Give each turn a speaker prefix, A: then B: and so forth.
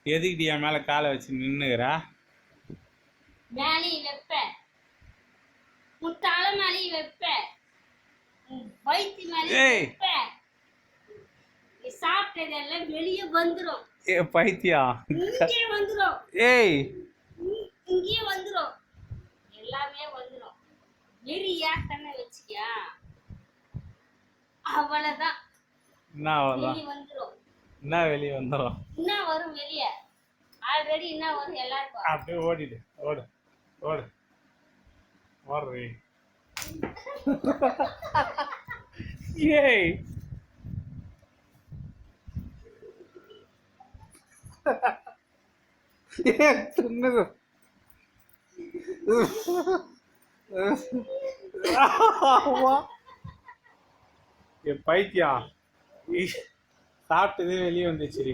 A: எதுக்கிட்டு என் மேல காலை வச்சு நின்னுகிறா?
B: மேலேயும் வைப்பேன், உன் தலை மேலேயும் வைப்பேன், உன் வயிற்று மேலேயும் வைப்பேன். நீ சாப்பிட்டதெல்லாம் வெளியே வந்துடும்.
A: ஏ பைத்தியா,
B: இங்கே வந்துடும்.
A: ஏய்
B: இங்கே வந்துடும், எல்லாமே வந்துடும். வெறியா தானே வச்சுக்கியா, அவ்வளவுதான்.
A: என்ன அவ்வளவுதான்?
B: வெளியே வந்துடும்.
A: என்ன வெளியே வந்துடும்?
B: என்ன வரும் வெளியே? ஆல்ரெடி என்ன வரும் எல்லாருக்கும்?
A: அப்படியே ஓடிடு, ஓடு ஓடு ஓடுறீ. ஏய் துண்ணுது. பைத்தியா, சாப்பிட்டதே வெளியே வந்துச்சு.